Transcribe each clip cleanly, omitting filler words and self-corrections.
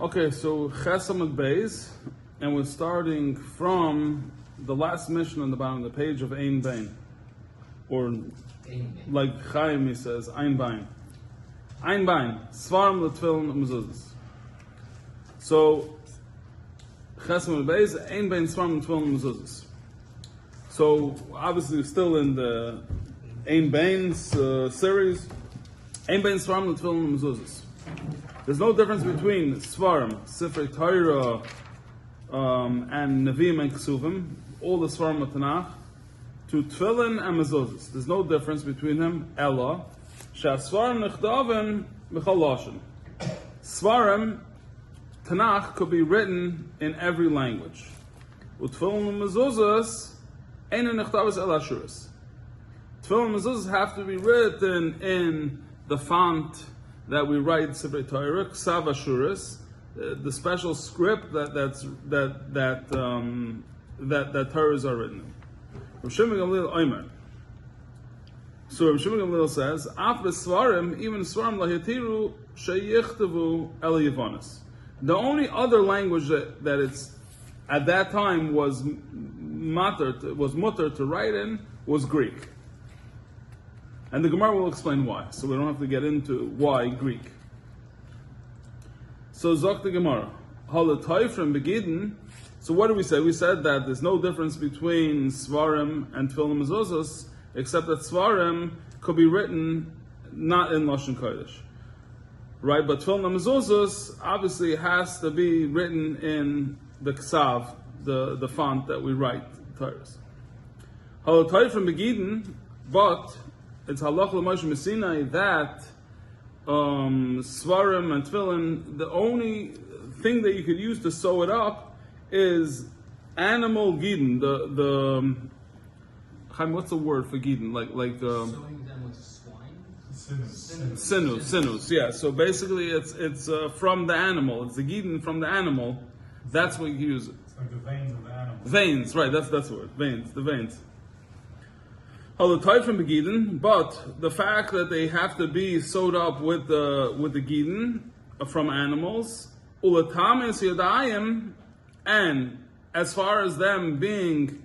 Okay, so Chesamad Beis, and we're starting from the last mission on the bottom of the page of Ein Bein, or like Chaim he says, Ein Bein. Ein Bein, Svarim L'Tfilin Mezuzos. So Chesamad Beis, Ein Bein, Svarim L'Tfilin Mezuzos. So obviously we're still in the Ein Bein's series. Ein Bein, Svarim L'Tfilin Mezuzos. There's no difference between Svarim, Sifrei Torah, and Nevi'im and Kesuvim, all the Svarim of Tanakh, to Tefillin and Mezuzos. There's no difference between them. Ella, Shasvarim Nechdavin B'chol Lashon. Svarim, Tanakh could be written in every language. Utefillin and Mezuzos, Eina Nechdavos El Ashuris. Tefillin and Mezuzos have to be written in the font that we write Sifrei Torah, Ksav Ashuris, the special script that Torahs are written in. Rav Shimon Gamliel Omer. So Rav Shimon Gamliel says, Af b'svarim, even svarim lahitiru sheyichtavu el Yavanis. The only other language that it's at that time was mutter to write in was Greek. And the Gemara will explain why, so we don't have to get into why Greek. So Zok the Gemara, Halatay from Begidin. So what did we say? We said that there's no difference between Svarim and Tefillin Mezuzos, except that Svarim could be written not in Lashon Kodesh, right? But Tefillin Mezuzos obviously has to be written in the Ksav, the font that we write Torahs. Halatay from Begidin, but it's halach l'moshe Messinai that Svarim and Tefillin, the only thing that you could use to sew it up is animal gidin. The Chaim, what's the word for gidin? Like sewing them with swine? Sinus. Yeah. So basically, it's from the animal. It's the gidin from the animal. That's what you use. It's like the veins of the animal. Veins, right? That's the word. Veins. The veins. From Begidin, but the fact that they have to be sewed up with the Gidin from animals, Ulatamis Yadayim, and as far as them being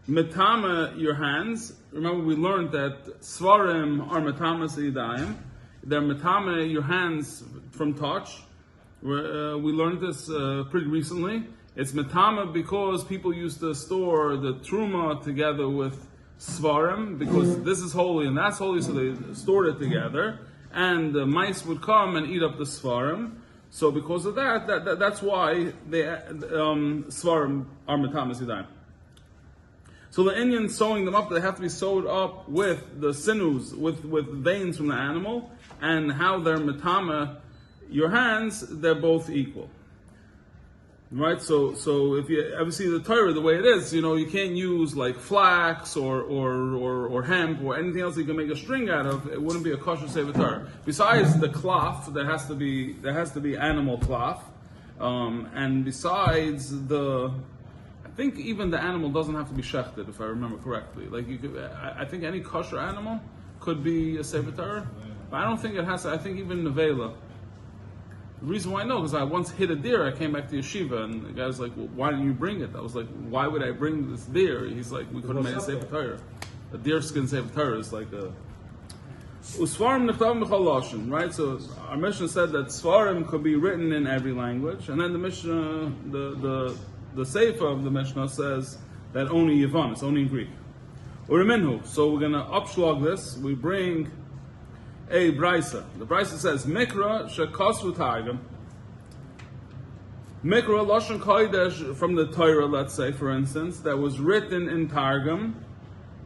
Metama your hands, remember we learned that Svarim are Metamas Yadayim, they're Metama your hands from touch. We learned this pretty recently. It's Metama because people used to store the Truma together with Svarim, because this is holy and that's holy, so they stored it together, and the mice would come and eat up the Svarim. So because of that's why they Svarim are Metamas Yadayim. So the Indians sewing them up, they have to be sewed up with the sinews, with veins from the animal, and how they're Metama your hands, they're both equal. Right, so if you ever see the Torah the way it is, you can't use like flax or hemp or anything else you can make a string out of. It wouldn't be a kosher Sefer Torah. Besides the cloth, there has to be animal cloth, and besides I think even the animal doesn't have to be shechted, if I remember correctly. Like I think any kosher animal could be a Sefer Torah, but I don't think it has to. I think even nevela. The reason why I know, because I once hit a deer, I came back to yeshiva, and the guy was like, well, why didn't you bring it? I was like, why would I bring this deer? He's like, we could have made a Sefer Torah. A deer skin Sefer Torah is like a... Usvarim nechtav b'chol lashon, right? So our Mishnah said that Svarim could be written in every language, and then the Mishnah, the Sefer of the Mishnah says that only Yavon, it's only in Greek. Uriminhu, so we're going to upschlag this, we bring a brisa. The brisa says, Mikra shekosvu targum. Mikra lashon kodesh from the Torah, let's say, for instance, that was written in Targum,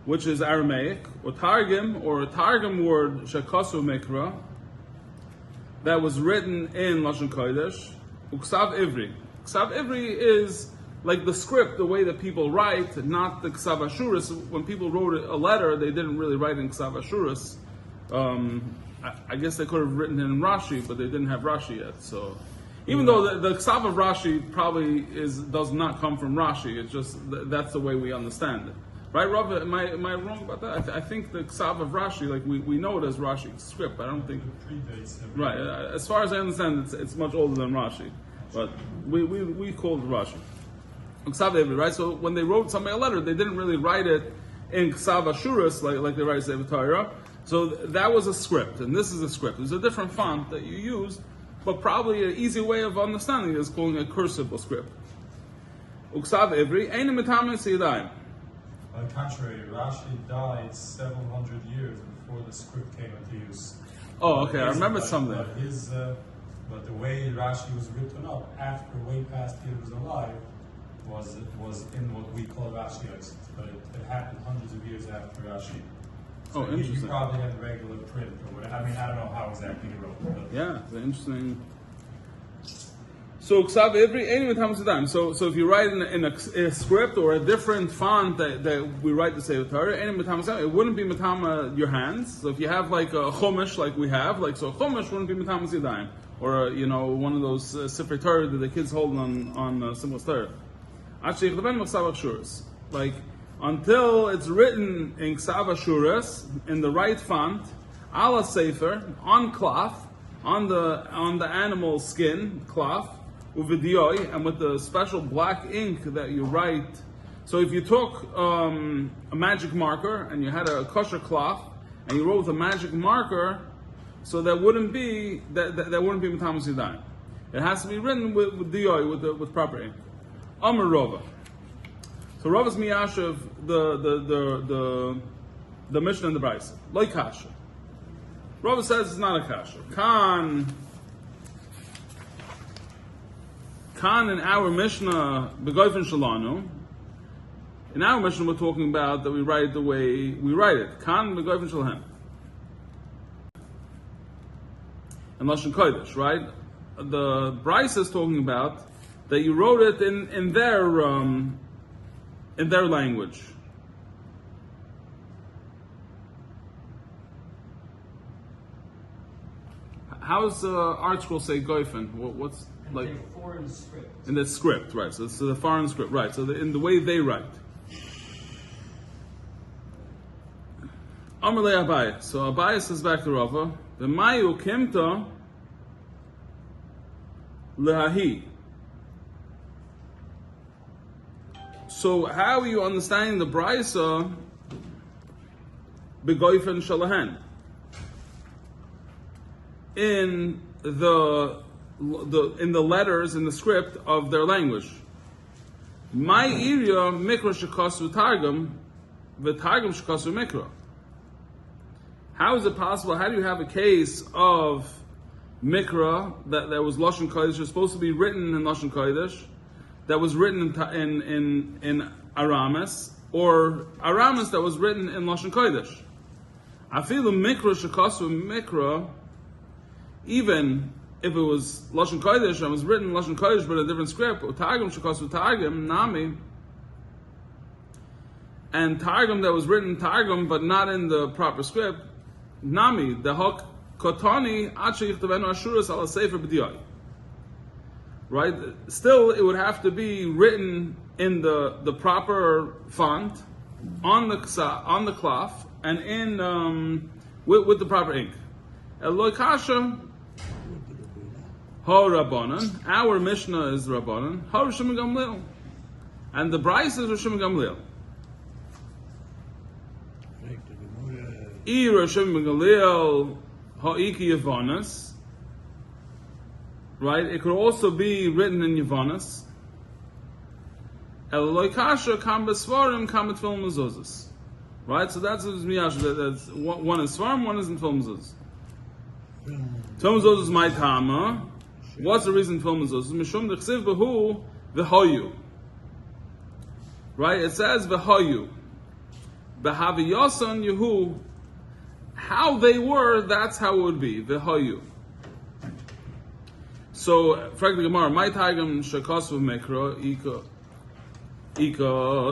which is Aramaic, or Targum, or a Targum word shekosvu mikra, that was written in lashon kodesh, uksav ivri. Ksav ivri is like the script, the way that people write, not the ksav ashuris. When people wrote a letter, they didn't really write in ksav ashuris. I guess they could have written it in Rashi, but they didn't have Rashi yet. So, even though the Ksav of Rashi probably does not come from Rashi, it's just that's the way we understand it. Right, Rav? Am I wrong about that? I think the Ksav of Rashi, like we know it as Rashi's script. I don't think it predates him. Right. As far as I understand, it's much older than Rashi, but we called it Rashi. Ksav Ivri, right? So when they wrote somebody a letter, they didn't really write it in Ksav Ashuras like they write Sefer Torah. So that was a script, and this is a script. There's a different font that you use, but probably an easy way of understanding it is calling it a cursive script. Uksav Ivri, Ein Mitamis Yadayim. On the contrary, Rashi died several hundred years before the script came into use. Oh, okay, I remember something. But the way Rashi was written up after, way past he was alive, was in what we call Rashi, but it happened hundreds of years after Rashi. So interesting. He probably had regular print or whatever. I mean, I don't know how exactly he wrote it. But yeah, it's interesting. So Ksav Ivri, any time. So if you write in a script or a different font that we write the Sefer Torah, it wouldn't be matama your hands. So if you have like a chumash, like we have, so a chumash wouldn't be matama yadayim, or one of those Sefer Torah that the kids hold on Simchas Torah. Actually, like until it's written in Ksav Ashuras in the right font, ala Sefer on cloth, on the animal skin cloth. And with the special black ink that you write. So if you took a magic marker and you had a kosher cloth and you wrote with a magic marker, so that wouldn't be Matamas Yadayim. It has to be written with diyoi, with proper ink. Amar Rava. So Rava's miyashav the Mishnah and the Brisa. Like kasha. Rava says it's not a kasha. Kan in our Mishnah, Begoifen Shalanu. In our Mishnah, we're talking about that we write it the way we write it. Kan Begoifen Shalhem. And Lashon Kodesh, right? The Bryce is talking about that you wrote it in their language. How does Art Scroll say Goifen? What's like foreign script. In the script, right? So it's the foreign script, right? So in the way they write. Amar le Abaye. So Abaye says back to Rava, the Mayu Kimta lehahi. So how are you understanding the Brisa begoifen shalahan in the letters in the script of their language? My area mikra shekasu targum, v'targum shekasu mikra. How is it possible? How do you have a case of mikra that was lashon kodesh, was supposed to be written in lashon kodesh, that was written in Aramis, or Aramis that was written in lashon kodesh? Afilu mikra shekasu mikra, even if it was Lashon Kodesh and was written Lashon Kodesh but a different script, or Targum Shekasu Targum, Nami, and Targum that was written Targum but not in the proper script, Nami, the Hok Kotani, Achi Yichtavenu Ashuras Ala Sefer B'diyai. Right? Still, it would have to be written in the proper font, on the cloth, and in with the proper ink. Eloi Kasha, Ha Rabbanan, our Mishnah is Rabbanan, Ha Rishon Gamliel, and the Bryce is Rishon Gamliel. I Rishon Gamliel Ha'iki Yavanas, right? It could also be written in Yavanas. Eloi Kasha Kam Besvarim Kam Tefillah Mezuzos, right? So that's miyash. That's one is Svarim, one is in Tefillah Mezuzos. Tefillah Mezuzos is my tama. What's the reason Tefillah Mezuzos? Mishum dechsiv behu v'hoyu. Right? It says v'hoyu. B'haviyason yehu. How they were, that's how it would be. V'hoyu. So, frankly, Gemara, my targum shekasu mekra ika.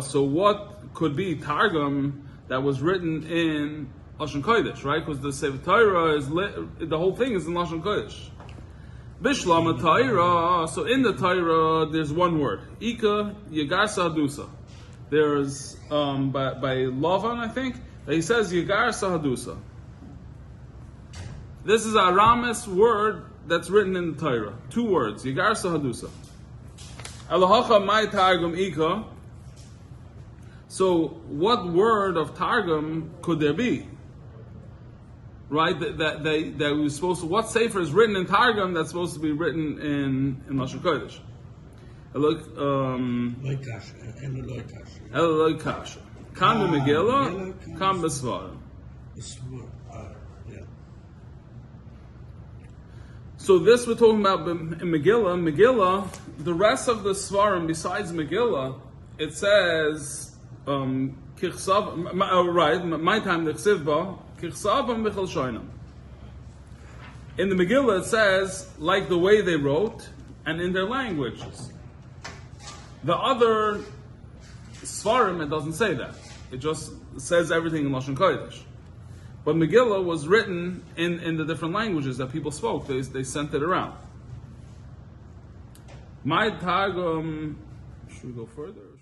So, what could be targum that was written in Lashon Kodesh, right? Because the Sefer Torah is the whole thing is in Lashon Kodesh. Bishlam Torah. So in the Torah, there's one word. Ika Yagarsa Hadusa. There's by Lavan, I think, that he says Yigar Sahadusa. This is a Aramis word that's written in the Torah. 2 words, Yigar Sahadusa. Elohacha Mai Targum Ika. So, what word of Targum could there be? Right? That we supposed to. What sefer is written in Targum that's supposed to be written in Lashon Kodesh? Look, Eloi Kasha. Kan Megila, kan Besvarim. So this we're talking about in Megillah. Megillah, the rest of the Svarim besides Megillah, it says Kichsav. Right, my time the Chsivba Kichsav and Michal Shoinam. In the Megillah, it says like the way they wrote and in their languages. The other Svarim, it doesn't say that. It just says everything in Lashon Kodesh. But Megillah was written in the different languages that people spoke. They sent it around. My Targum, should we go further?